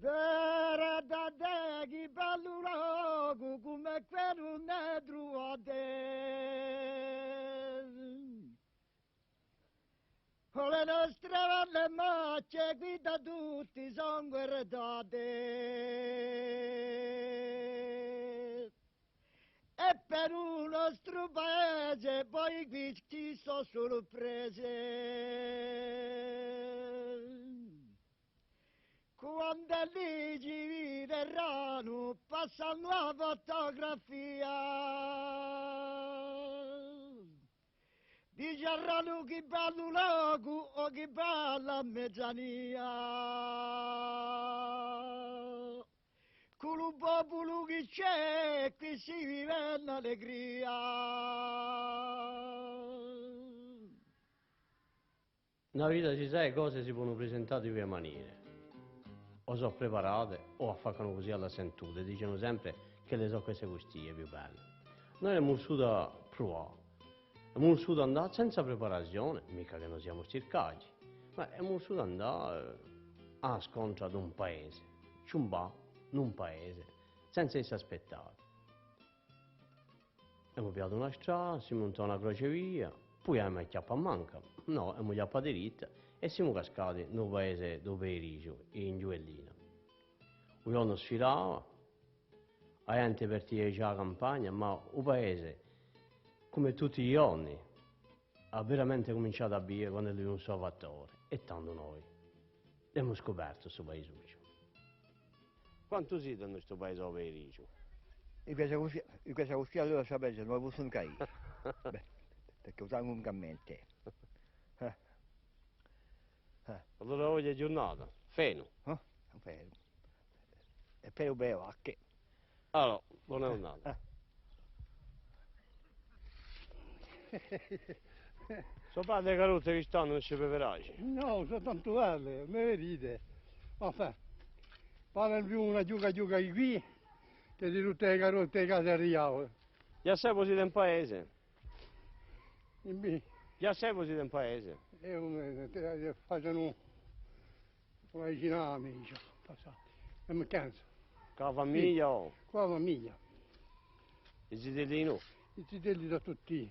Vera da te chi bello logo come quello negro a te. Con le nostre belle macce qui da tutti sono guardate. E per un nostro paese poi qui ci sono sorprese. Quando lì ci verranno passano la fotografia, diceranno che bello logo o che bella mezzania. Con un popolo che c'è, qui si vive in allegria. Nella vita ci sai cose si possono presentare di due maniere. O sono preparate o affaccano così alla sentute, dicono sempre che le so queste costiglie più belle. Noi abbiamo vissuto a provare, abbiamo vissuto andare senza preparazione, mica che non siamo circati, ma abbiamo vissuto andare a scontro ad un paese, ciumbà in un paese, senza essere aspettati. Abbiamo piato una strada, si montò una crocevia, poi abbiamo chiappato a manca, no, abbiamo chiappato diritta e siamo cascati nel paese dove ero, in Giuellina. Un giorno sfilava, la gente partiva già la campagna, ma il paese, come tutti gli giorni, ha veramente cominciato a bere quando è venuto il Salvatore, e tanto noi. Abbiamo scoperto questo paesuccio. Quanto siete in questo paese dove ero? E questa così allora sapete, non possono caire. Beh, perché usano un cammante. Allora oggi è giornata, feno. Non fermo. E per le vacche. Allora, buona giornata. Suo padre Caruzza che stanno non ci preparaci? No, sono tanto belle, me vedete. Enfin, parla più una giuca qui, che di tutte le carotte di casa arrivavo. Già sei siete in paese? E Già sei siete in paese? facciano una vicina amici, passati. E mi canso. Con la famiglia o? Qua la famiglia. I zitelli no? I zitelli da tutti,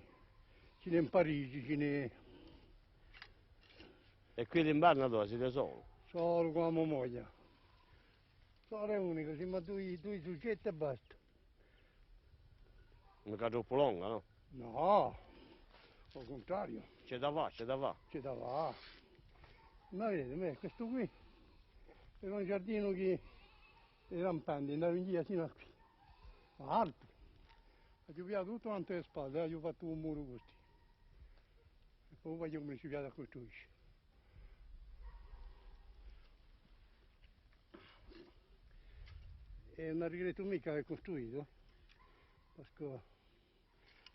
ce n'è in Parigi, ce n'è E qui d'inverno dove siete solo? solo con la mia moglie. Solo è unico, siamo due soggetti e basta. Mica troppo lunga, no? No, al contrario, C'è da fare, c'è da fare. c'è da là. Ma vedete, questo qui era un giardino che era rampante, andava in via fino a qui. Ma alto. Ha piato tutto quanto le spalle, ho fatto un muro così. E poi voglio come si piace a costruire. E non regretto mica aver costruito, perché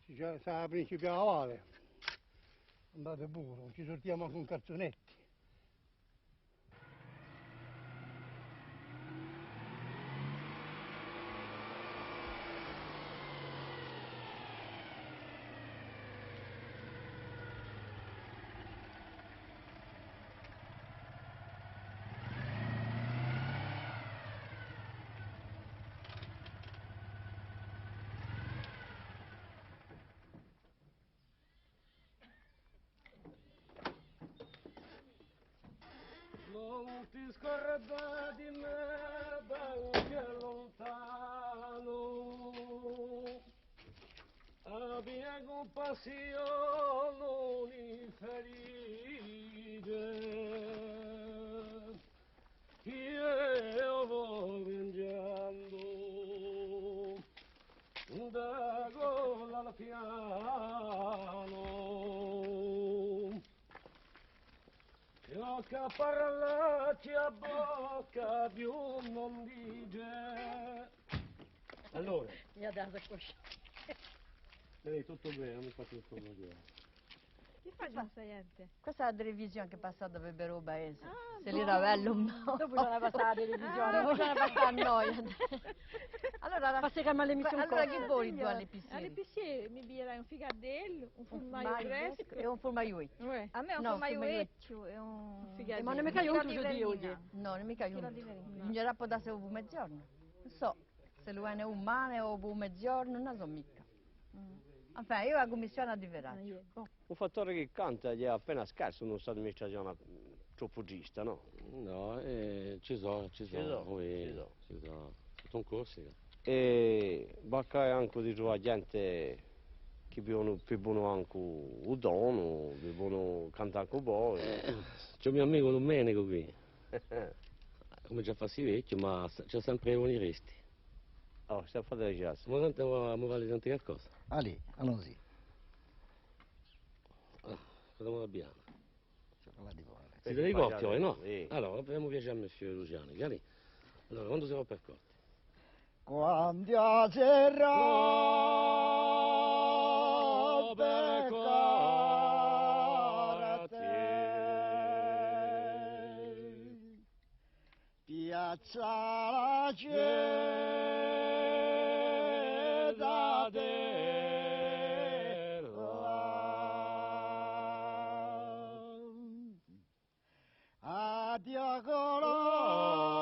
se la principale vale, andate pure, ci sortiamo con calzonetti. Non ti scorda di me da lontano, abbia compassione non inferire, io vo piangendo da gola al piano. Io che parlarci a bocca più non dice. Allora. Mi ha dato così. Lei tutto bene, non mi faccio tutto bene. Che facciamo sta gente? Questa è la televisione che passa da per il paese. Ah, Se li ravello un po'. Dopo bisogna passare la televisione. Dopo bisogna passare a noi. Allora, Basta che me le mi sono allora che vuoi tu alle piscine? Alle piscine mi piglierai un ficadello, un formaggio formaggio fresco. e un formagliuetto. A me un No, formaggio e un ficadello. Ma non non mica mi io caio tu di di oggi. No, non mi caio. Chilo di verina. Bisognerà portarsi un mezzogiorno. Non so, se lo è un male o un mezzogiorno, non so mica. Enfin, io la commissione a diverare. Un fattore che canta gli è appena scarso in questa amministrazione troppo giusta, no? No, ci sono, sono, oui, ci sono. ci sono. Sono corsi. E bacca anche di trovare gente che vivono più buono anche il dono, vivono cantare con voi. C'è un mio amico Domenico qui. Come già fa vecchio, ma c'è sempre i buoni resti. Oh, sta a fare le giasse. Ma tanto mi vale tante qualcosa. Ali, allons-y. Cosa abbiamo? Va di buono. Si deve coppia, no? Sì. Allora, abbiamo piacere a Monsieur Luciani, allora. Allora, quando siamo percorsi? Quando a serra peccare piazza la città della addio colomba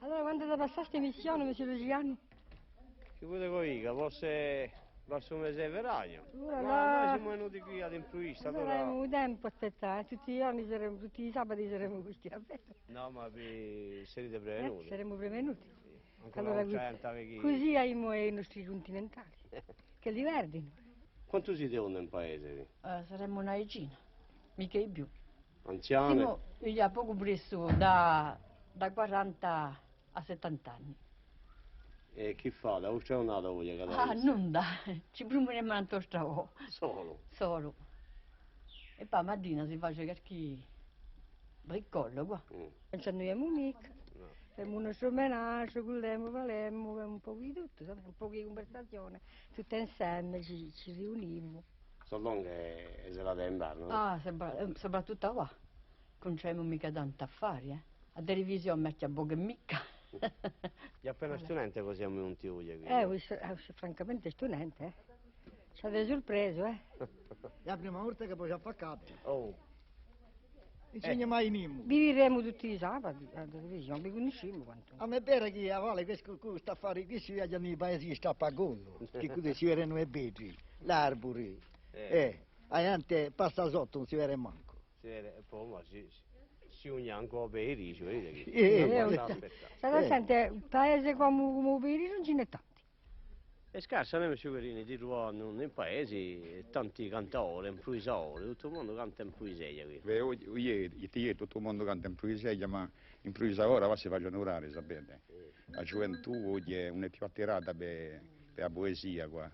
Allora, quando da passaste missione, Monsieur Luciani? Che vuoi dire, forse verso un mese di verano. Ora Ma là- noi siamo venuti qui ad improvviso, allora... Saremo tempo a aspettare, tutti i giorni saremo, tutti i sabati saremo qui a vedere. No, ma vi sarete prevenuti. Saremo prevenuti. Ancora Allora, non c'è gente che... così aiamo i nostri continentali, che li verdino. Quanto siete nel paese? Saremmo una decina, mica di più. Anziane? Siamo io a poco presto da 40 a 70 anni. E chi fa? Da uscire una da voglia che Ah, non da, ci promuoviamo un tostavo, Solo? solo. E poi mattina si fa qualche briccollo qua. Non ci annoiamo mica. No. Facciamo uno stromenaggio, culliamo, valemo, un po' di tutto, un po' di conversazione, tutte insieme ci riuniamo. Solo che è serata d'inverno. Ah, soprattutto qua, non c'è mica tanto affari, eh. La televisione mette a poco e mica. Gli appena studente così siamo venuti qui. Francamente studente, eh. Ci avete sorpreso, eh. la prima volta che poi ci affaccate Oh, insegna mai mimo Vivremo tutti i sabati alla televisione, vi conosciamo quanto. a me pare che a vale questo sta a fare qui si vede nei paesi che sta pagando che qui si vedono i vetri l'arbori anche passa sotto non si vede manco si vede, poi ma si unisce ancora per i ricci, vedete che... State sente, un paese come Piri non ce n'è tanti. È scarsa noi Sciucherini di trovare nei paesi tanti cantatori, improvvisatori, tutto il mondo canta in poesia qui. Beh, ieri tutto il mondo canta in poesia, ma in poesia ora si facciano orare, sapete? La gioventù oggi non è più attirata per la poesia qua.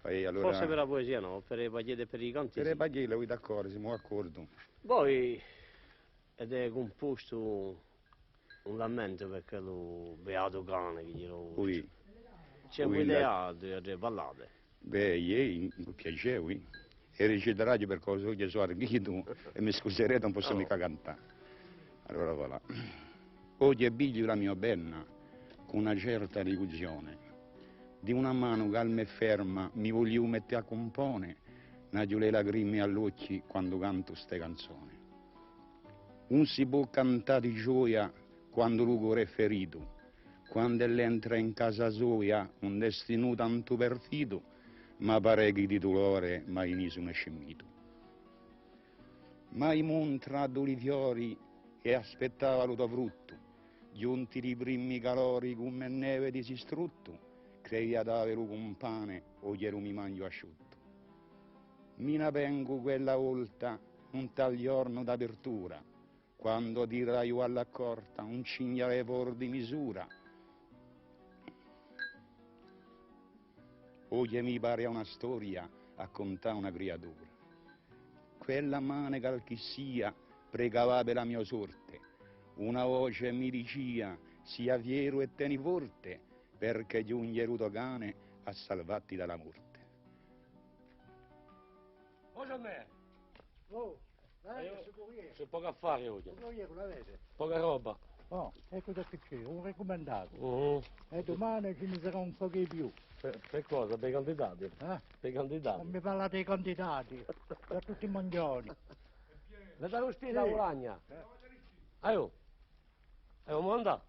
E allora, Forse per la poesia no, per le pagliette e per i canti per sì. le pagliette, voi d'accordo, siamo d'accordo. Poi ed è composto un lamento perché lo beato cane che glielo... Qui, C'è qui un'idea di ballate. beh, ieri mi piaceva, e recita radio per cosa oggi sono arrivato e mi scuserete, non posso mica cantare. Allora voilà. Oggi è figlio la mia benna, con una certa illusione, di una mano calma e ferma mi voglio mettere a compone, una le lacrime agli occhi quando canto ste canzoni. Non si può cantare di gioia quando il cuore è ferito, quando entra in casa sua un destino tanto perfido, ma pare che di dolore mai ne sono scemito. Mai montrato i fiori e aspettava lo frutto, giunti i primi calori come neve di distrutto, creia d'avere un pane o ieri mi mangio asciutto. Mi napengo quella volta un tal giorno d'apertura, quando dirai io alla corta un cignale fuori di misura. Oggi mi pare una storia a contare una creatura. quella mano che chi sia pregava per la mia sorte, una voce mi diceva sia fiero e tieni forte, perché un geruto cane ha salvati dalla morte. Oggi a me, Oh, Corriere. c'è poco affare oggi, Corriere, l'avete? poca roba. Oh, ecco da che c'è, un raccomandato. Mm. E domani ce ne sarà un po' di più. Per cosa? Per i candidati? Eh? Per i candidati? Non mi parlate dei candidati, da tutti i mangioni. Le dai lo stile a Sì. Uragna? Aio, manda.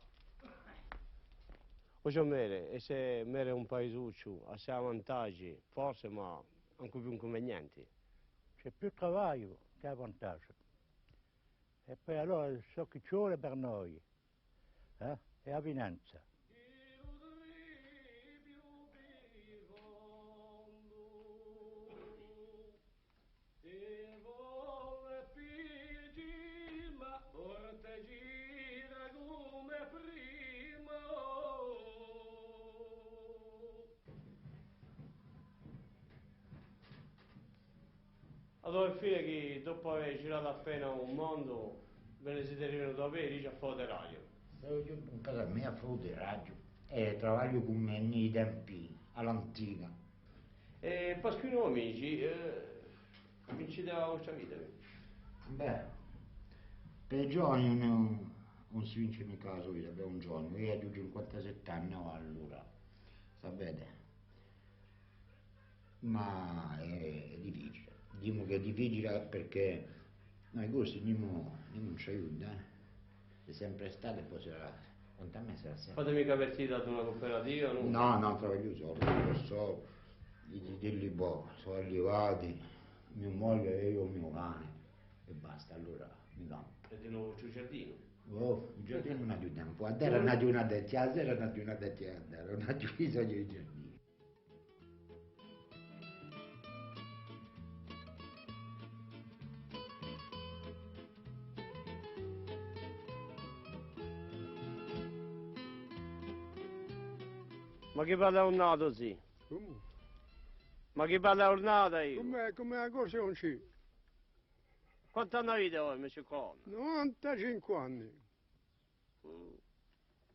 Oggi mere, e se mere un paesuccio, ha sei vantaggi, forse, ma anche più inconvenienti. C'è più travaglio che ha vantaggio. E poi allora so che ci vuole per noi, è la finanza. Allora, fine che dopo aver girato appena un mondo, ve ne siete venuti a avere, dice a fare radio. Io in casa mia faccio di radio e lavoro con me nei tempi all'antica. E poi scrivono amici, vincite la vostra vita. Beh, per i giovani non si vince mica la sua vita, per un giorno. Io ho 57 anni allora, sapete? Ma è difficile. Diciamo che è difficile perché noi corsi non ci aiutano, è sempre stato e poi quanto a me sarà sempre. Fate mica partita ad una cooperativa? No, però io so, i titelli sono arrivati, mia moglie e io mio cane e basta, allora mi campo. E di nuovo sul giardino? Oh, il giardino non ha più tempo, a terra non ha più una dettia, a sera non ha più una dettia, a terra non ha più bisogno di giardino. Ma che parla ornato, sì? Ma che parla ornata io? Come la cosa non c'è? Quanti anni avete voi, amici con? 95 anni.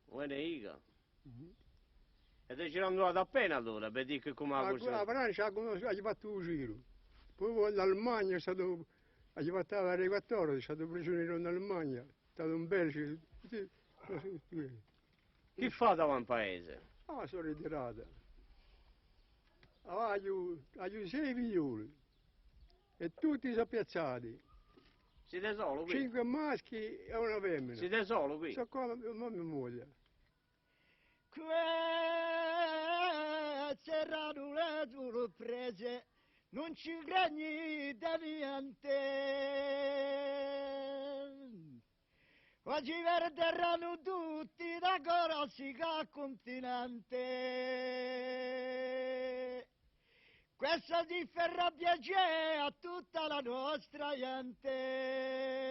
Buona ica. E te ci andate appena allora, per dire che come la cosa... La Francia ha fatto un giro. Poi l'Allemagna è stato... Ha fatto la 14, è stato prigioniero in Allemagna. È stato un Belgio. Chi fa da un paese? Ah, sono ritirata. Ho 6 figlioli e tutti sono piazzati. Siete solo qui? 5 maschi e una femmina. Siete solo qui? Sono qua mia moglie. Serrano le tue prese, non ci credi da niente. Oggi verranno tutti da Corsica al continente. Questo ti farà piacere a tutta la nostra gente.